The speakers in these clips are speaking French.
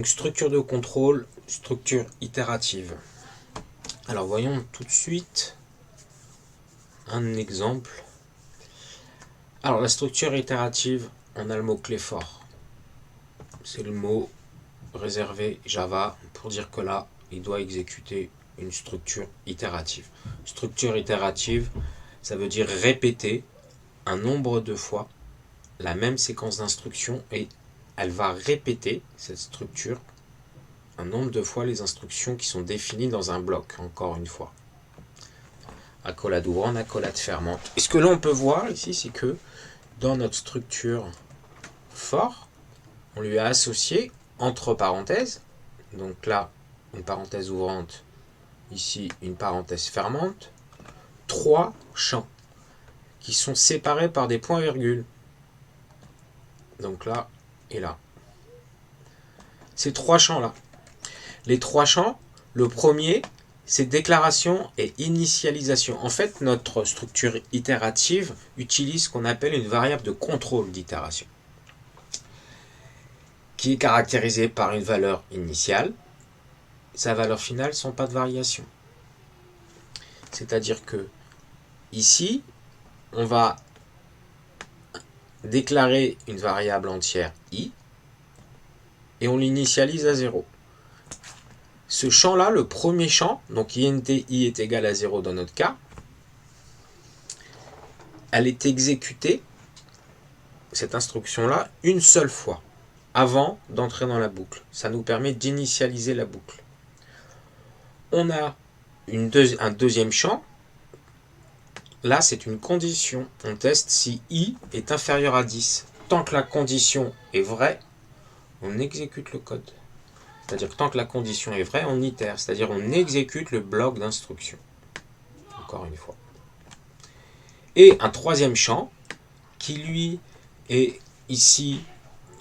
Donc, structure de contrôle, structure itérative. Alors voyons tout de suite un exemple. Alors la structure itérative, on a le mot-clé fort. C'est le mot réservé Java pour dire que là, il doit exécuter une structure itérative. Structure itérative, ça veut dire répéter un nombre de fois la même séquence d'instructions et elle va répéter cette structure un nombre de fois les instructions qui sont définies dans un bloc, encore une fois. Accolade ouvrante, accolade fermante. Et ce que l'on peut voir ici, c'est que dans notre structure for, on lui a associé entre parenthèses, donc là, une parenthèse ouvrante, ici, une parenthèse fermante, 3 champs qui sont séparés par des points-virgules. Donc là et là. Ces 3 champs-là. Les 3 champs, le premier, c'est déclaration et initialisation. En fait, notre structure itérative utilise ce qu'on appelle une variable de contrôle d'itération, qui est caractérisée par une valeur initiale. Sa valeur finale sans pas de variation. C'est-à-dire que ici, on va déclarer une variable entière i et on l'initialise à 0. Ce champ-là, le premier champ, donc int i est égal à 0 dans notre cas, elle est exécutée, cette instruction-là, une seule fois, avant d'entrer dans la boucle. Ça nous permet d'initialiser la boucle. On a un deuxième champ. Là, c'est une condition. On teste si i est inférieur à 10. Tant que la condition est vraie, on exécute le code. C'est-à-dire que tant que la condition est vraie, on itère. C'est-à-dire on exécute le bloc d'instruction. Encore une fois. Et un troisième champ, qui lui est ici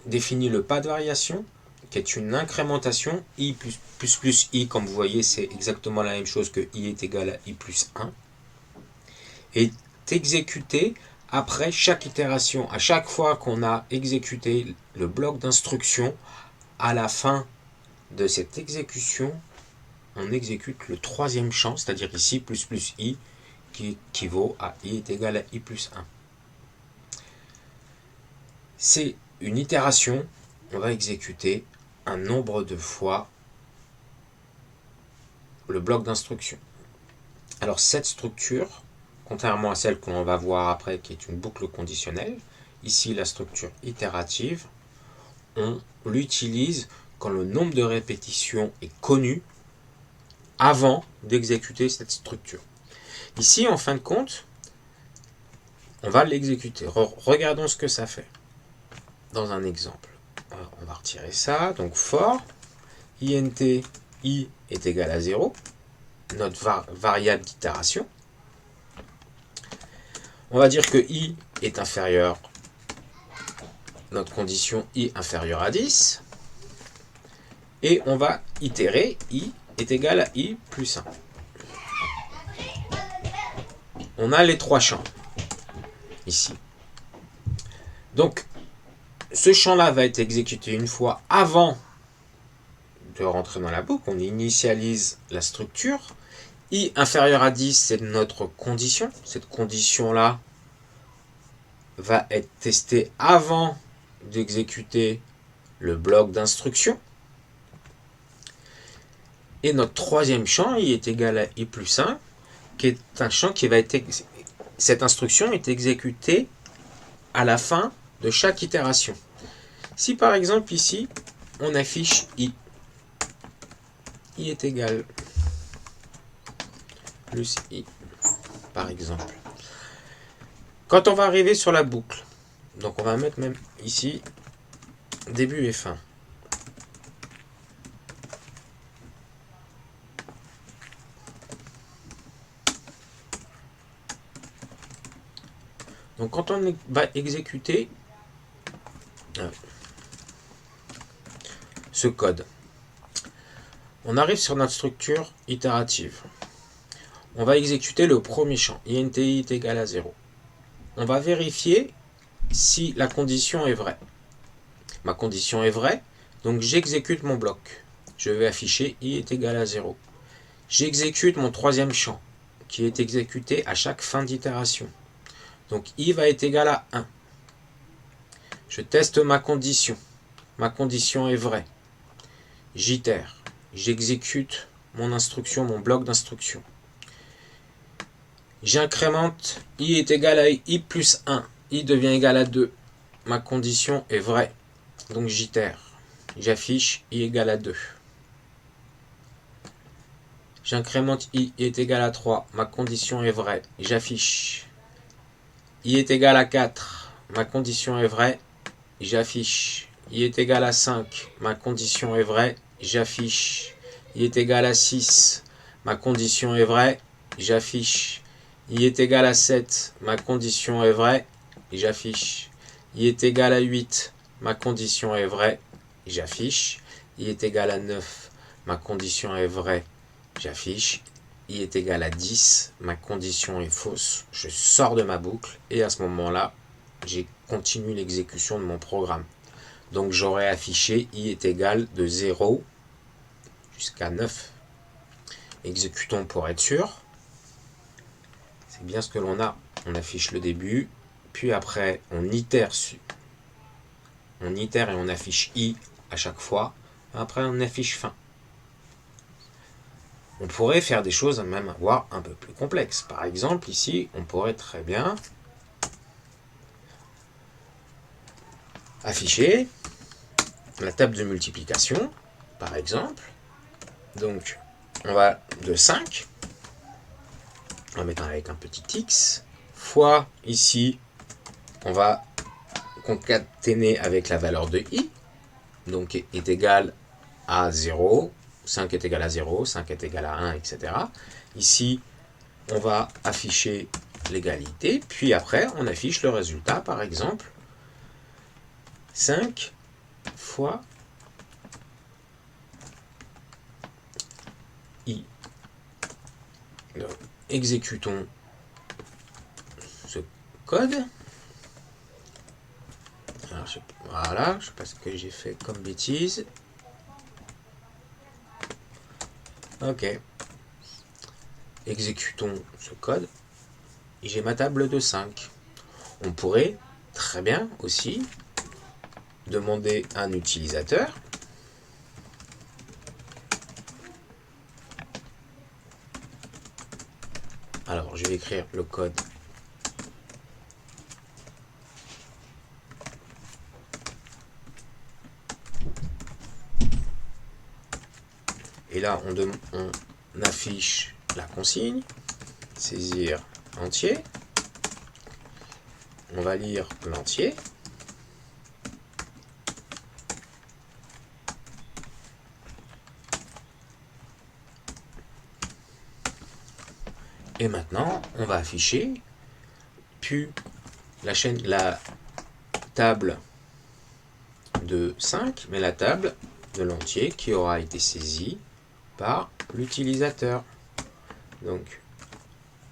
défini le pas de variation, qui est une incrémentation. I plus i, comme vous voyez, c'est exactement la même chose que i est égal à i plus 1. Est exécuté après chaque itération. À chaque fois qu'on a exécuté le bloc d'instruction, à la fin de cette exécution, on exécute le troisième champ, c'est-à-dire ici plus i, qui équivaut à i est égal à i plus 1. C'est une itération, on va exécuter un nombre de fois le bloc d'instruction. Alors cette structure, contrairement à celle qu'on va voir après, qui est une boucle conditionnelle, ici la structure itérative, on l'utilise quand le nombre de répétitions est connu avant d'exécuter cette structure. Ici, en fin de compte, on va l'exécuter. Regardons ce que ça fait dans un exemple. Alors, on va retirer ça. Donc, for, int i est égal à 0, notre variable d'itération. On va dire que i est inférieur, notre condition i inférieure à 10. Et on va itérer i est égal à i plus 1. On a les 3 champs ici. Donc, ce champ-là va être exécuté une fois avant de rentrer dans la boucle. On initialise la structure. I inférieur à 10, c'est notre condition. Cette condition-là va être testée avant d'exécuter le bloc d'instruction. Et notre troisième champ, i est égal à i plus 1, qui est un champ qui va être... Cette instruction est exécutée à la fin de chaque itération. Si par exemple ici, on affiche i est égal plus i, par exemple. Quand on va arriver sur la boucle, donc on va mettre même ici début et fin. Donc quand on va exécuter ce code, on arrive sur notre structure itérative. On va exécuter le premier champ, int i est égal à 0. On va vérifier si la condition est vraie. Ma condition est vraie, Donc j'exécute mon bloc. Je vais afficher i est égal à 0. J'exécute mon troisième champ, qui est exécuté à chaque fin d'itération. Donc i va être égal à 1. Je teste ma condition. Ma condition est vraie. J'itère. J'exécute mon instruction, mon bloc d'instruction. J'incrémente, i est égal à i plus 1. I devient égal à 2. Ma condition est vraie. Donc j'itère. J'affiche i égale à 2. J'incrémente i est égal à 3. Ma condition est vraie. J'affiche. I est égal à 4. Ma condition est vraie. J'affiche. I est égal à 5. Ma condition est vraie. J'affiche. I est égal à 6. Ma condition est vraie. J'affiche. I est égal à 7. Ma condition est vraie. J'affiche. I est égal à 8. Ma condition est vraie. J'affiche. I est égal à 9. Ma condition est vraie. J'affiche. I est égal à 10. Ma condition est fausse. Je sors de ma boucle et à ce moment-là, j'ai continué l'exécution de mon programme. Donc j'aurai affiché i est égal de 0 jusqu'à 9. Exécutons pour être sûr. C'est bien ce que l'on a. On affiche le début, puis après on itère et on affiche i à chaque fois. Après on affiche fin. On pourrait faire des choses même voire un peu plus complexes. Par exemple ici, on pourrait très bien afficher la table de multiplication, par exemple. Donc on va de 5. On va mettre avec un petit x, fois ici, on va concaténer avec la valeur de i, donc est égal à 0, 5 est égal à 0, 5 est égal à 1, etc. Ici, on va afficher l'égalité, puis après, on affiche le résultat, par exemple, 5 fois i. Donc, exécutons ce code. Alors, voilà, je sais pas ce que j'ai fait comme bêtise. Ok. Exécutons ce code. J'ai ma table de 5. On pourrait très bien aussi demander à un utilisateur alors je vais écrire le code et là on affiche la consigne saisir entier, on va lire l'entier. Et maintenant, on va afficher, puis la table de 5, mais la table de l'entier qui aura été saisie par l'utilisateur. Donc,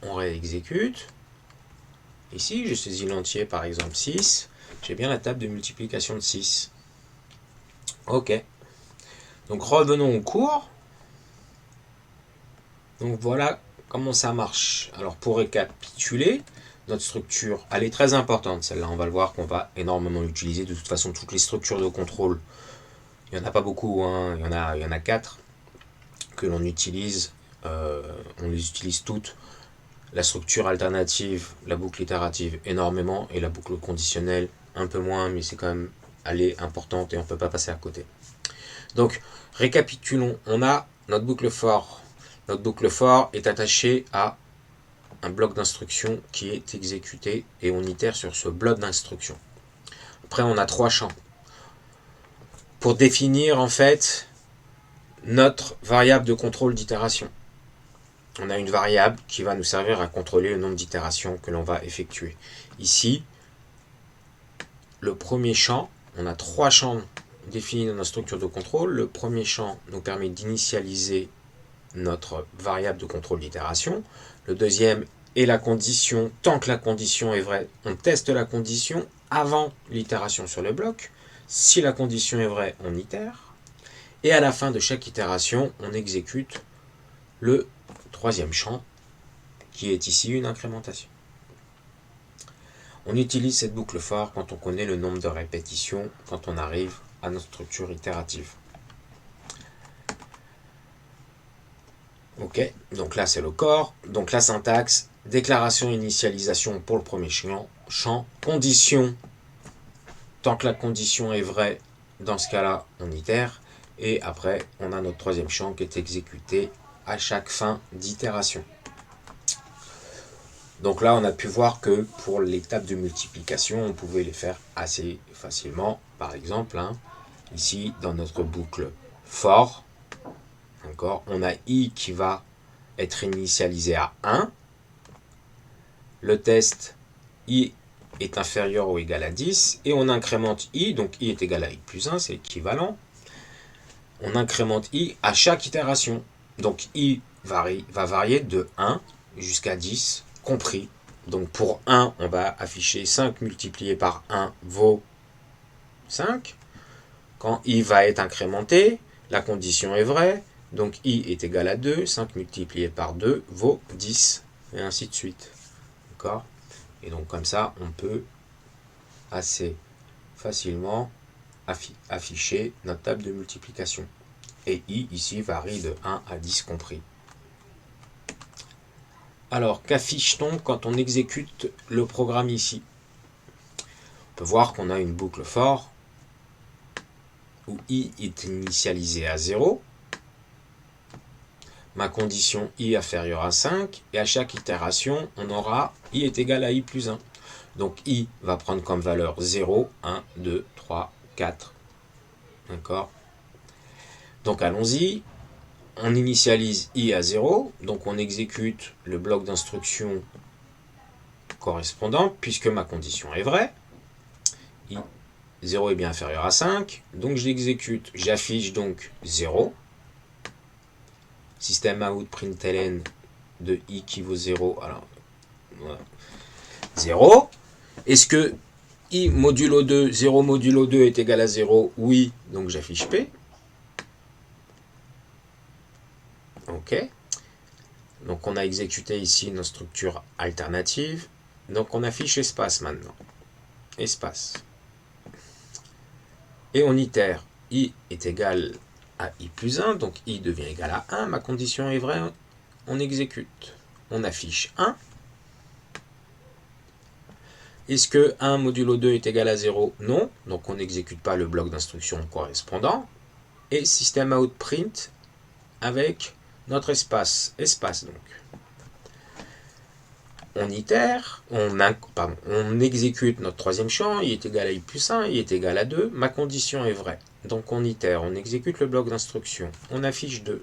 on réexécute. Ici, j'ai saisi l'entier, par exemple 6. J'ai bien la table de multiplication de 6. Ok. Donc, revenons au cours. Donc, voilà comment ça marche. Alors pour récapituler, notre structure, elle est très importante celle-là, on va le voir qu'on va énormément l'utiliser. De toute façon, toutes les structures de contrôle, il n'y en a pas beaucoup, hein. il y en a 4 que l'on utilise, on les utilise toutes. La structure alternative, la boucle itérative énormément, et la boucle conditionnelle un peu moins, mais c'est quand même, elle est importante et on ne peut pas passer à côté. Donc récapitulons, on a notre boucle for. Notre boucle for est attachée à un bloc d'instruction qui est exécuté et on itère sur ce bloc d'instruction. Après, on a 3 champs pour définir en fait notre variable de contrôle d'itération. On a une variable qui va nous servir à contrôler le nombre d'itérations que l'on va effectuer. Ici, le premier champ, on a 3 champs définis dans notre structure de contrôle. Le premier champ nous permet d'initialiser notre variable de contrôle d'itération. Le deuxième est la condition. Tant que la condition est vraie, on teste la condition avant l'itération sur le bloc. Si la condition est vraie, on itère. Et à la fin de chaque itération, on exécute le troisième champ, qui est ici une incrémentation. On utilise cette boucle for quand on connaît le nombre de répétitions, quand on arrive à notre structure itérative. Ok, donc là c'est le corps. Donc la syntaxe, déclaration, initialisation pour le premier champ, condition, tant que la condition est vraie, dans ce cas-là on itère, et après on a notre troisième champ qui est exécuté à chaque fin d'itération. Donc là, on a pu voir que pour l'étape de multiplication, on pouvait les faire assez facilement. Par exemple, ici, dans notre boucle for, on a i qui va être initialisé à 1. Le test i est inférieur ou égal à 10. Et on incrémente i, donc i est égal à i plus 1, c'est équivalent. On incrémente i à chaque itération. Donc i va varier de 1 jusqu'à 10, compris. Donc pour 1, on va afficher 5 multiplié par 1 vaut 5. Quand i va être incrémenté, la condition est vraie. Donc i est égal à 2. 5 multiplié par 2 vaut 10. Et ainsi de suite. D'accord ? Et donc comme ça, on peut assez facilement afficher notre table de multiplication. Et i ici varie de 1 à 10 compris. Alors, qu'affiche-t-on quand on exécute le programme ici? On peut voir qu'on a une boucle for où i est initialisé à 0. Ma condition i inférieure à 5. Et à chaque itération, on aura i est égal à i plus 1. Donc i va prendre comme valeur 0, 1, 2, 3, 4. D'accord? Donc allons-y. On initialise i à 0, donc on exécute le bloc d'instruction correspondant, puisque ma condition est vraie. I 0 est bien inférieur à 5, donc je l'exécute. J'affiche donc 0. Système out println de i qui vaut 0. Alors, voilà. 0. Est-ce que i modulo 2, 0 modulo 2 est égal à 0? Oui, donc j'affiche P. Ok. Donc on a exécuté ici notre structure alternative. Donc on affiche espace maintenant. Espace. Et on itère. I est égal à i plus 1. Donc i devient égal à 1. Ma condition est vraie. On exécute. On affiche 1. Est-ce que 1 modulo 2 est égal à 0? Non. Donc on n'exécute pas le bloc d'instruction correspondant. Et système out print avec notre espace. Espace donc. On itère, on exécute notre troisième champ, i est égal à i plus 1, i est égal à 2, ma condition est vraie. Donc on itère, on exécute le bloc d'instruction, on affiche 2.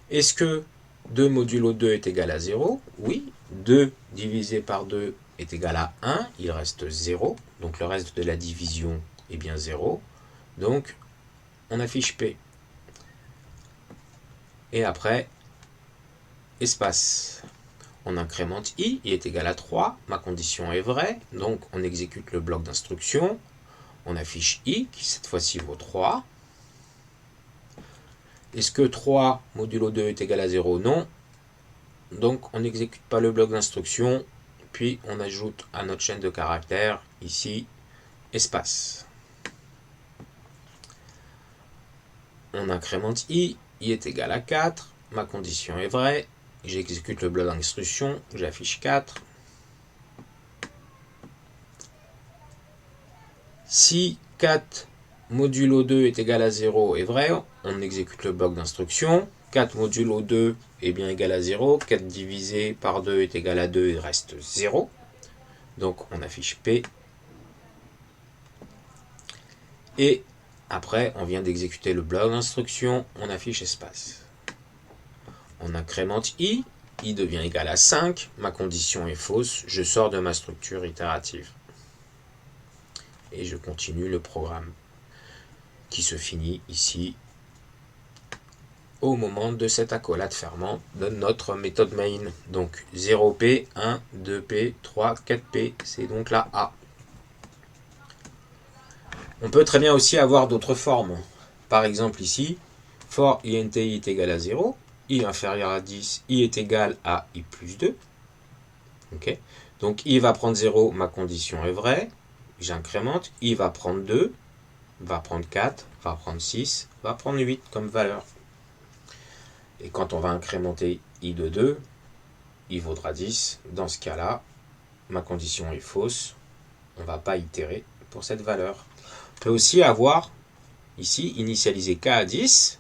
Est-ce que 2 modulo 2 est égal à 0? Oui. 2 divisé par 2 est égal à 1, il reste 0, donc le reste de la division est bien 0. Donc on affiche P. Et après, espace. On incrémente i est égal à 3, ma condition est vraie, donc on exécute le bloc d'instruction, on affiche i, qui cette fois-ci vaut 3. Est-ce que 3 modulo 2 est égal à 0? Non. Donc on n'exécute pas le bloc d'instruction, puis on ajoute à notre chaîne de caractères, ici, espace. On incrémente i est égal à 4, ma condition est vraie, j'exécute le bloc d'instruction, j'affiche 4. Si 4 modulo 2 est égal à 0 est vrai, on exécute le bloc d'instruction. 4 modulo 2 est bien égal à 0. 4 divisé par 2 est égal à 2, il reste 0. Donc on affiche P. Et après, on vient d'exécuter le bloc d'instruction, on affiche espace. On incrémente i devient égal à 5, ma condition est fausse, je sors de ma structure itérative. Et je continue le programme qui se finit ici au moment de cette accolade fermante de notre méthode main. Donc 0p, 1, 2p, 3, 4p, c'est donc la A. On peut très bien aussi avoir d'autres formes. par exemple ici, for int i est égal à 0, i inférieur à 10, i est égal à i plus 2. Okay. Donc i va prendre 0, ma condition est vraie, j'incrémente, i va prendre 2, va prendre 4, va prendre 6, va prendre 8 comme valeur. Et quand on va incrémenter i de 2, il vaudra 10. Dans ce cas-là, ma condition est fausse. On ne va pas itérer pour cette valeur. On peut aussi avoir, ici, initialiser k à 10,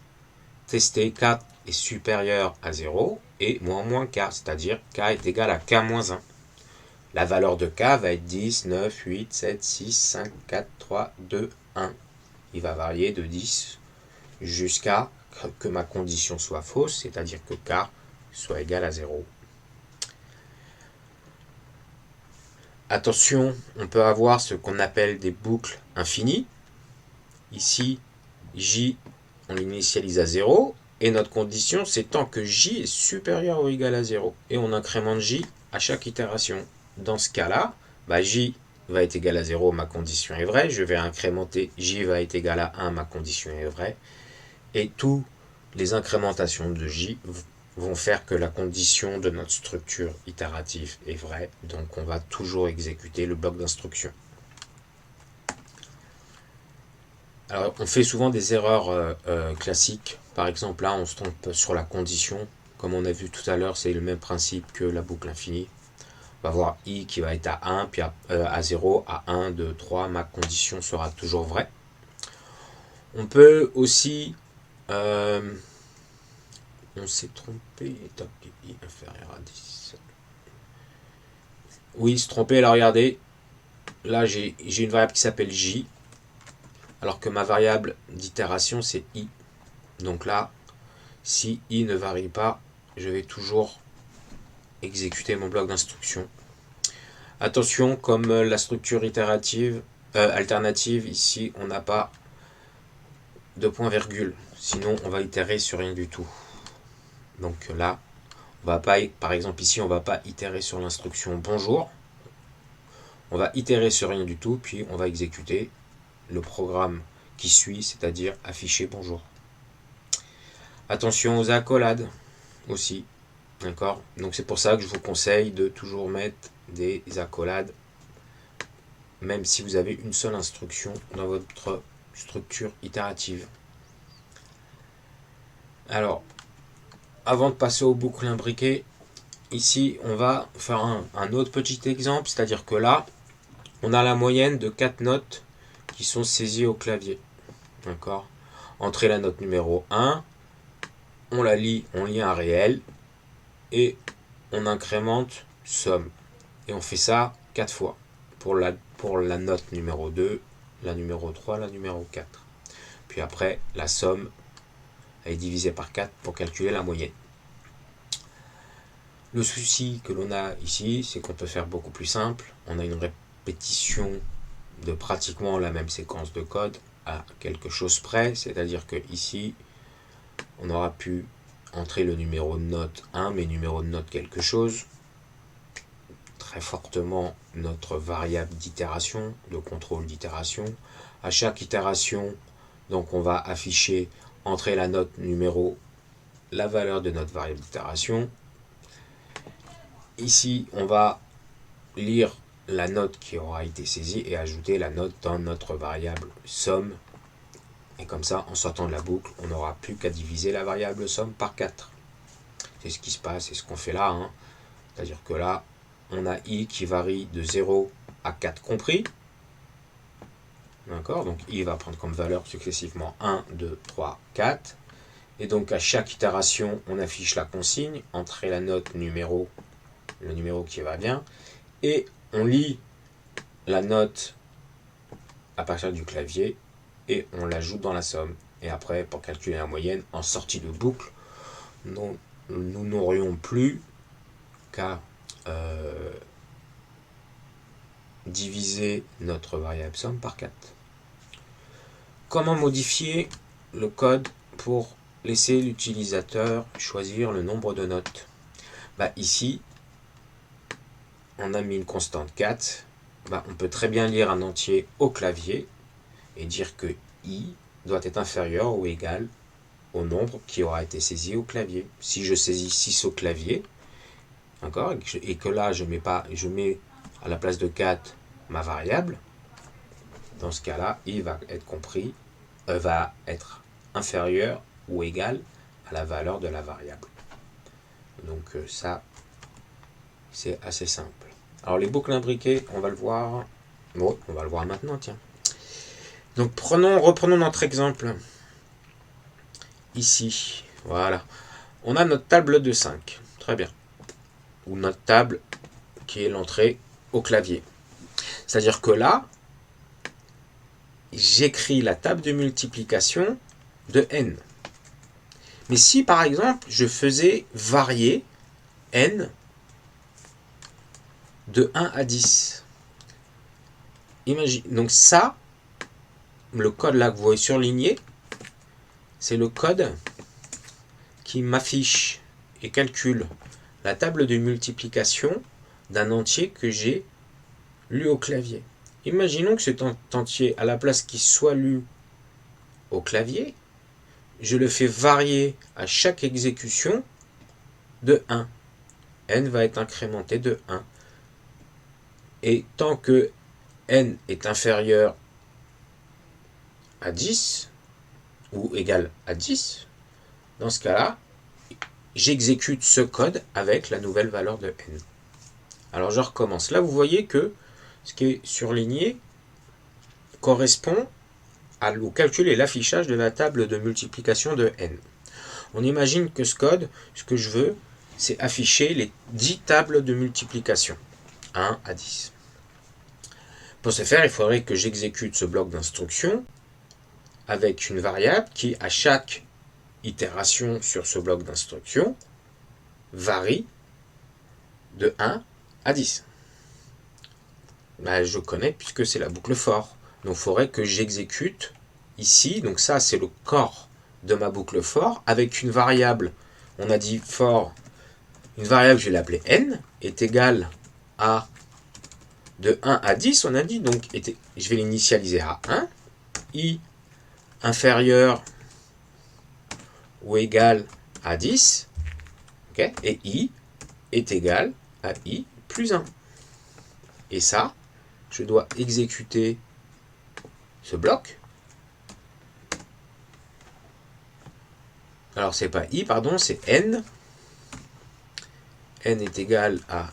tester k est supérieur à 0 et moins k, c'est-à-dire k est égal à k-1. La valeur de k va être 10, 9, 8, 7, 6, 5, 4, 3, 2, 1. Il va varier de 10 jusqu'à que ma condition soit fausse, c'est-à-dire que k soit égal à 0. Attention, on peut avoir ce qu'on appelle des boucles infinies. Ici, j, on l'initialise à 0, et notre condition, c'est tant que j est supérieur ou égal à 0. Et on incrémente j à chaque itération. Dans ce cas-là, j va être égal à 0, ma condition est vraie. Je vais incrémenter j va être égal à 1, ma condition est vraie. Et toutes les incrémentations de j vont faire que la condition de notre structure itérative est vraie. Donc on va toujours exécuter le bloc d'instruction. Alors on fait souvent des erreurs classiques. Par exemple là on se trompe sur la condition. Comme on a vu tout à l'heure, c'est le même principe que la boucle infinie. On va voir i qui va être à 1, puis à 0, à 1, 2, 3, ma condition sera toujours vraie. On peut aussi... on s'est trompé, i inférieur à 10. Oui, se tromper, alors regardez, là j'ai une variable qui s'appelle j, alors que ma variable d'itération c'est i. Donc là, si i ne varie pas, je vais toujours exécuter mon bloc d'instruction. Attention, comme la structure itérative alternative, ici on n'a pas de point virgule, sinon on va itérer sur rien du tout. Donc là, on va pas, par exemple ici, on va pas itérer sur l'instruction bonjour. On va itérer sur rien du tout, puis on va exécuter le programme qui suit, c'est-à-dire afficher bonjour. Attention aux accolades aussi, d'accord? Donc c'est pour ça que je vous conseille de toujours mettre des accolades, même si vous avez une seule instruction dans votre structure itérative. Alors, avant de passer aux boucles imbriquées, ici on va faire un autre petit exemple, c'est-à-dire que là, on a la moyenne de 4 notes qui sont saisies au clavier. D'accord? Entrez la note numéro 1, on la lit, on lit un réel, et on incrémente somme. Et on fait ça 4 fois. Pour la note numéro 2, la numéro 3, la numéro 4. Puis après, la somme est divisée par 4 pour calculer la moyenne. Le souci que l'on a ici, c'est qu'on peut faire beaucoup plus simple. On a une répétition de pratiquement la même séquence de code à quelque chose près, c'est-à-dire que ici, on aura pu entrer le numéro de note 1, mais numéro de note quelque chose, très fortement notre variable d'itération, de contrôle d'itération. À chaque itération, donc on va afficher, entrer la note numéro, la valeur de notre variable d'itération. Ici, on va lire la note qui aura été saisie et ajouter la note dans notre variable somme. Et comme ça, en sortant de la boucle, on n'aura plus qu'à diviser la variable somme par 4. C'est ce qui se passe, c'est ce qu'on fait là. Hein. C'est-à-dire que là, on a i qui varie de 0 à 4 compris. D'accord? Donc i va prendre comme valeur successivement 1, 2, 3, 4. Et donc à chaque itération, on affiche la consigne, entrer la note numéro, le numéro qui va bien, et on lit la note à partir du clavier et on l'ajoute dans la somme. Et après, pour calculer la moyenne, en sortie de boucle, nous n'aurions plus qu'à diviser notre variable somme par 4. Comment modifier le code pour laisser l'utilisateur choisir le nombre de notes? Ici, on a mis une constante 4. On peut très bien lire un entier au clavier et dire que i doit être inférieur ou égal au nombre qui aura été saisi au clavier. Si je saisis 6 au clavier, d'accord, et que là je mets à la place de 4 ma variable, dans ce cas-là, il va être va être inférieur ou égal à la valeur de la variable. Donc ça, c'est assez simple. Alors les boucles imbriquées, on va le voir. Bon, on va le voir maintenant, tiens. Donc reprenons notre exemple. Ici, voilà. On a notre table de 5. Très bien. Ou notre table qui est l'entrée au clavier. C'est-à-dire que là, j'écris la table de multiplication de n. Mais si par exemple, je faisais varier n de 1 à 10. Imagine, donc ça, le code là que vous voyez surligné, c'est le code qui m'affiche et calcule la table de multiplication d'un entier que j'ai lu au clavier. Imaginons que cet entier, à la place qu'il soit lu au clavier, je le fais varier à chaque exécution de 1. n va être incrémenté de 1. Et tant que n est inférieur à 10, ou égal à 10, dans ce cas-là, j'exécute ce code avec la nouvelle valeur de n. Alors je recommence. Là, vous voyez que ce qui est surligné correspond au calcul et l'affichage de la table de multiplication de n. On imagine que ce code, ce que je veux, c'est afficher les 10 tables de multiplication, 1 à 10. Pour ce faire, il faudrait que j'exécute ce bloc d'instruction avec une variable qui, à chaque itération sur ce bloc d'instruction, varie de 1 à 10. Ben, je connais puisque c'est la boucle for. Donc il faudrait que j'exécute ici. Donc ça, c'est le corps de ma boucle for avec une variable. On a dit for, une variable, je vais l'appeler n, est égale à de 1 à 10. On a dit, donc je vais l'initialiser à 1. I inférieur ou égal à 10. Okay, et I est égal à I plus 1. Et ça, je dois exécuter ce bloc. Alors, c'est pas I, pardon, c'est N. N est égal à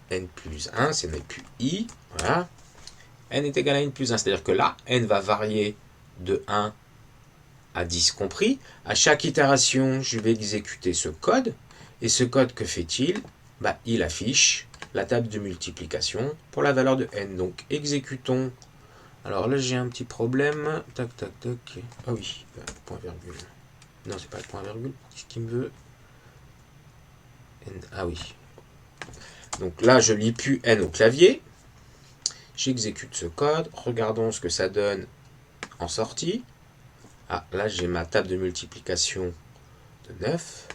N plus 1, ce n'est plus I. Voilà. N est égal à N plus 1, c'est-à-dire que là, N va varier de 1 à 10 compris. À chaque itération, je vais exécuter ce code. Et ce code, que fait-il? Bah, il affiche la table de multiplication pour la valeur de N. Donc, exécutons. Alors là, j'ai un petit problème. Tac, tac, tac. Ah oui, point virgule. Non, c'est pas le point virgule. Qu'est-ce qu'il me veut? N. Ah oui. Donc là, je lis plus N au clavier. J'exécute ce code. Regardons ce que ça donne en sortie. Ah, là, j'ai ma table de multiplication de 9.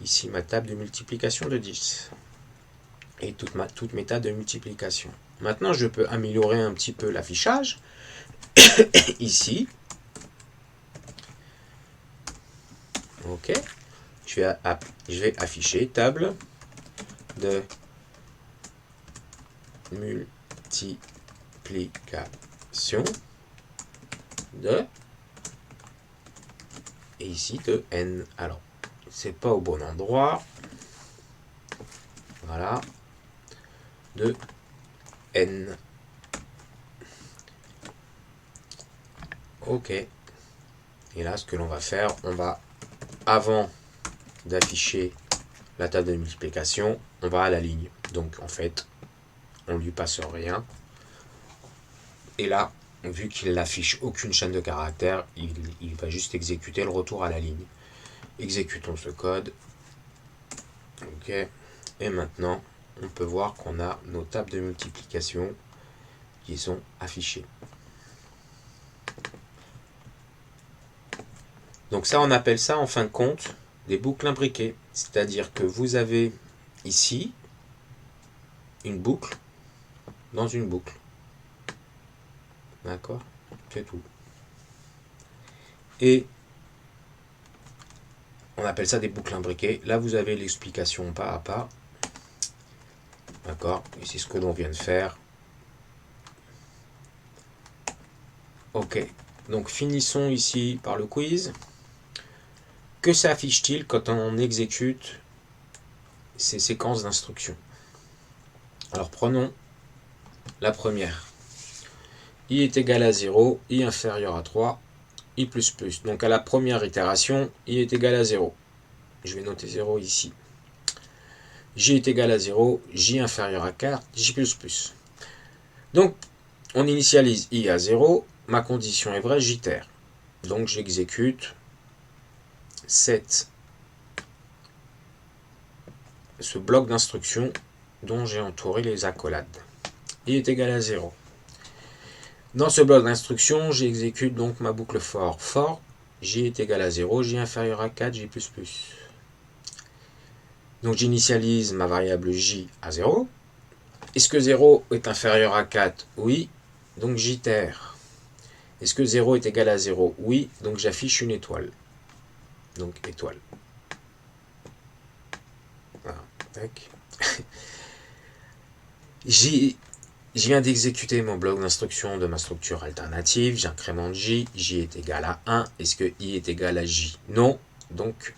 Ici, ma table de multiplication de 10. Et toutes mes tables de multiplication. Maintenant, je peux améliorer un petit peu l'affichage. Ici. OK. Je vais afficher table de multiplication de, et ici de n. Alors, c'est pas au bon endroit. Voilà. De n. OK. Et là, ce que l'on va faire, on va, avant d'afficher la table de multiplication, on va à la ligne. Donc, en fait, on lui passe rien. Et là, vu qu'il n'affiche aucune chaîne de caractères, il va juste exécuter le retour à la ligne. Exécutons ce code. OK. Et maintenant, on peut voir qu'on a nos tables de multiplication qui sont affichées. Donc ça, on appelle ça en fin de compte des boucles imbriquées. C'est-à-dire que vous avez ici une boucle dans une boucle. D'accord? C'est tout. et on appelle ça des boucles imbriquées. Là, vous avez l'explication pas à pas. D'accord? Et c'est ce que l'on vient de faire. Ok. Donc, finissons ici par le quiz. Que s'affiche-t-il quand on exécute ces séquences d'instructions? Alors, prenons la première. I est égal à 0, I inférieur à 3, I++. Donc, à la première itération, I est égal à 0. Je vais noter 0 ici. J est égal à 0, J inférieur à 4, J++. Donc, on initialise I à 0, ma condition est vraie, j'itère. Donc, j'exécute ce bloc d'instructions dont j'ai entouré les accolades. I est égal à 0. Dans ce bloc d'instructions, j'exécute donc ma boucle for. For, J est égal à 0, J inférieur à 4, J++. Donc, j'initialise ma variable J à 0. Est-ce que 0 est inférieur à 4? Oui. Donc, j'itère. Est-ce que 0 est égal à 0? Oui. Donc, j'affiche une étoile. Donc, étoile. Voilà. Tac. Je viens d'exécuter mon bloc d'instruction de ma structure alternative. J'incrémente J. J est égal à 1. Est-ce que I est égal à J? Non. Donc,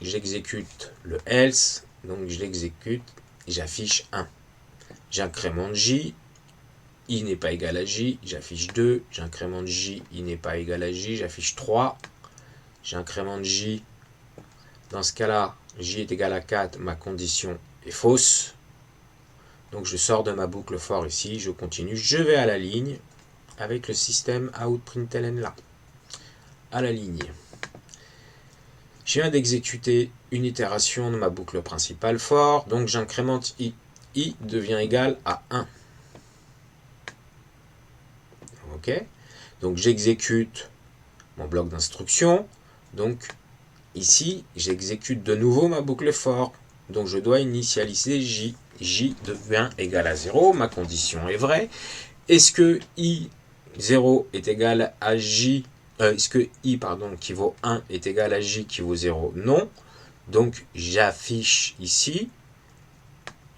j'exécute le else. Donc, je l'exécute et j'affiche 1. J'incrémente J. I n'est pas égal à J. J'affiche 2. J'incrémente J. I n'est pas égal à J. J'affiche 3. J'incrémente J. Dans ce cas-là, J est égal à 4. Ma condition est fausse. Donc, je sors de ma boucle for ici. Je continue. Je vais à la ligne avec le système outPrintln là. À la ligne. Je viens d'exécuter une itération de ma boucle principale for. Donc, j'incrémente I. I devient égal à 1. Ok. Donc, j'exécute mon bloc d'instruction. Donc, ici, j'exécute de nouveau ma boucle for. Donc, je dois initialiser J. J devient égal à 0. Ma condition est vraie. Est-ce que I0 est égal à J? Est-ce que I, qui vaut 1 est égal à J qui vaut 0? Non. Donc, j'affiche ici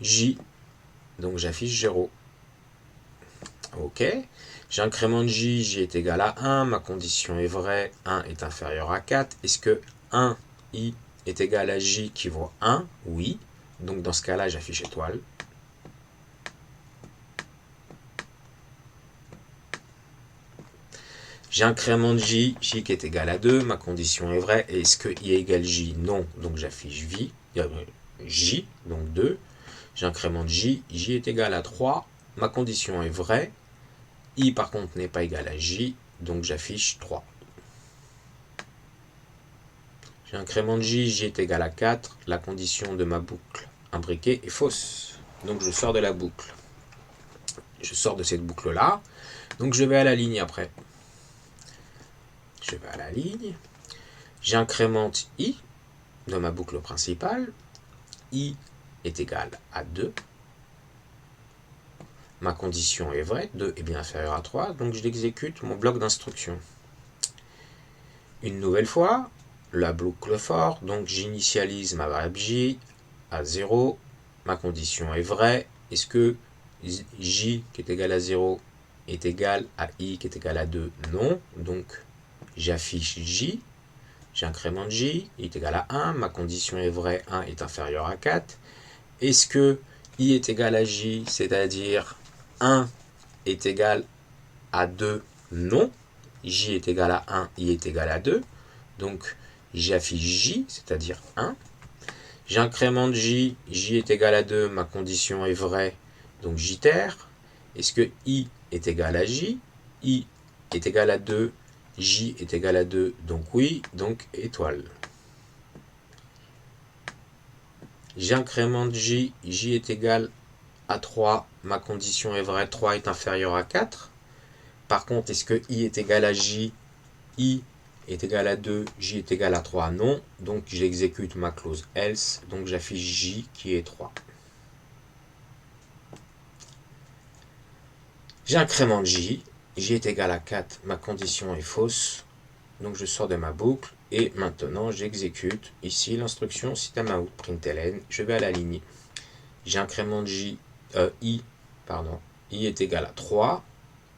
J. Donc, j'affiche 0. Ok. J'incrémente J. J est égal à 1. Ma condition est vraie. 1 est inférieur à 4. Est-ce que 1, I, est égal à J qui vaut 1? Oui. Donc, dans ce cas-là, j'affiche étoile. J'incrémente J, J qui est égal à 2, ma condition est vraie. Est-ce que I égale J? Non, donc j'affiche J, donc 2. J'incrémente J, J est égal à 3, ma condition est vraie. I par contre n'est pas égal à J, donc j'affiche 3. J'incrémente J, J est égal à 4, la condition de ma boucle imbriquée est fausse. Donc je sors de la boucle. Je sors de cette boucle-là, donc je vais à la ligne après. Je vais à la ligne, j'incrémente I de ma boucle principale, I est égal à 2, ma condition est vraie, 2 est bien inférieur à 3, donc je l'exécute mon bloc d'instruction. Une nouvelle fois, la boucle for, donc j'initialise ma variable J à 0, ma condition est vraie, est-ce que J qui est égal à 0 est égal à I qui est égal à 2? Non, donc j'affiche J, j'incrémente J, I est égal à 1, ma condition est vraie, 1 est inférieur à 4. Est-ce que I est égal à J, c'est-à-dire 1 est égal à 2? Non. J est égal à 1, I est égal à 2. Donc j'affiche J, c'est-à-dire 1. J'incrémente J, J est égal à 2, ma condition est vraie, donc j'itère. Est-ce que I est égal à J? I est égal à 2, J est égal à 2, donc oui, donc étoile. J'incrémente J, J est égal à 3, ma condition est vraie, 3 est inférieur à 4. Par contre, est-ce que I est égal à J? I est égal à 2, J est égal à 3, non. Donc j'exécute ma clause else, donc j'affiche J qui est 3. J'incrémente J, J est égal à 4, ma condition est fausse, Donc je sors de ma boucle et maintenant j'exécute ici l'instruction system.out.println. Je vais à la ligne. J'incrémente i, i est égal à 3.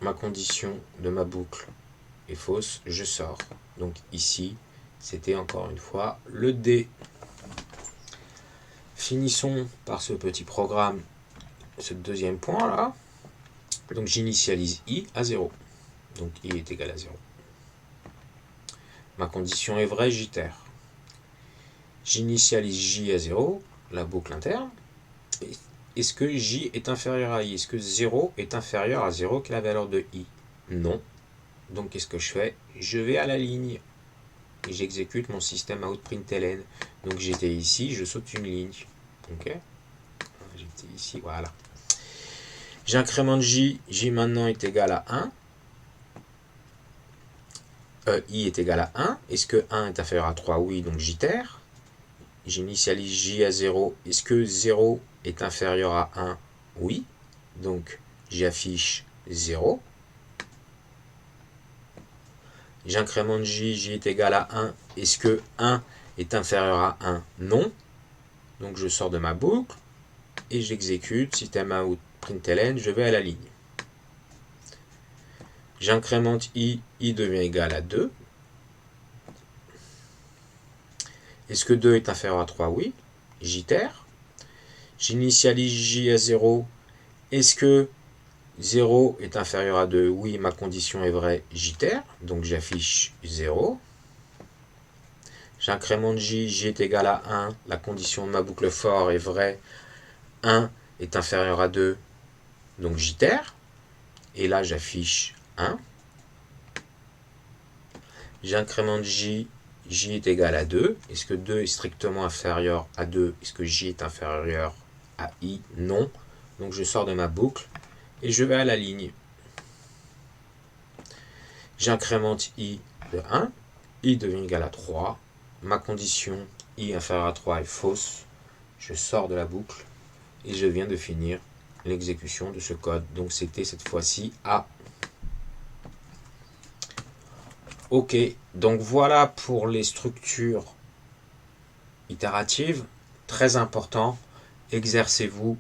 Ma condition de ma boucle est fausse, je sors. Donc ici, c'était encore une fois le D. Finissons par ce petit programme, ce deuxième point là. Donc j'initialise i à 0. Donc i est égal à 0. Ma condition est vraie, j'itère. J'initialise j à 0, la boucle interne. Est-ce que j est inférieur à i? Est-ce que 0 est inférieur à 0 qui est la valeur de i? Non. Donc qu'est-ce que je fais? Je vais à la ligne. Et j'exécute mon système out.println. Donc j'étais ici, je saute une ligne. Ok? J'étais ici, voilà. J'incrémente j. J maintenant est égal à 1. I est égal à 1. Est-ce que 1 est inférieur à 3? Oui, donc j'itère. J'initialise j à 0. Est-ce que 0 est inférieur à 1? Oui. Donc j'affiche 0. J'incrémente j est égal à 1. Est-ce que 1 est inférieur à 1? Non. Donc je sors de ma boucle et j'exécute system.out.println, je vais à la ligne. J'incrémente i devient égal à 2. Est-ce que 2 est inférieur à 3? Oui. J'itère. J'initialise j à 0. Est-ce que 0 est inférieur à 2? Oui, ma condition est vraie, j'itère. Donc j'affiche 0. J'incrémente j est égal à 1. La condition de ma boucle for est vraie. 1 est inférieur à 2. Donc j'itère. Et là, j'affiche 1. J'incrémente j est égal à 2. Est-ce que 2 est strictement inférieur à 2? Est-ce que j est inférieur à i? Non. Donc je sors de ma boucle et je vais à la ligne. J'incrémente i de 1. I devient égal à 3. Ma condition i inférieur à 3 est fausse. Je sors de la boucle et je viens de finir l'exécution de ce code. Donc c'était cette fois-ci A. Ok, donc voilà pour les structures itératives. Très important, exercez-vous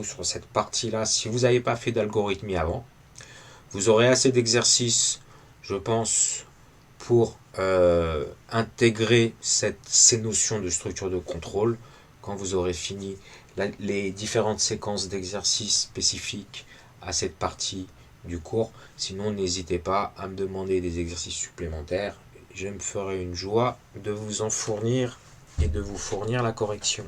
sur cette partie-là. Si vous n'avez pas fait d'algorithmie avant, vous aurez assez d'exercices, je pense, pour intégrer ces notions de structure de contrôle quand vous aurez fini les différentes séquences d'exercices spécifiques à cette partie du cours. Sinon, n'hésitez pas à me demander des exercices supplémentaires. Je me ferai une joie de vous en fournir et de vous fournir la correction.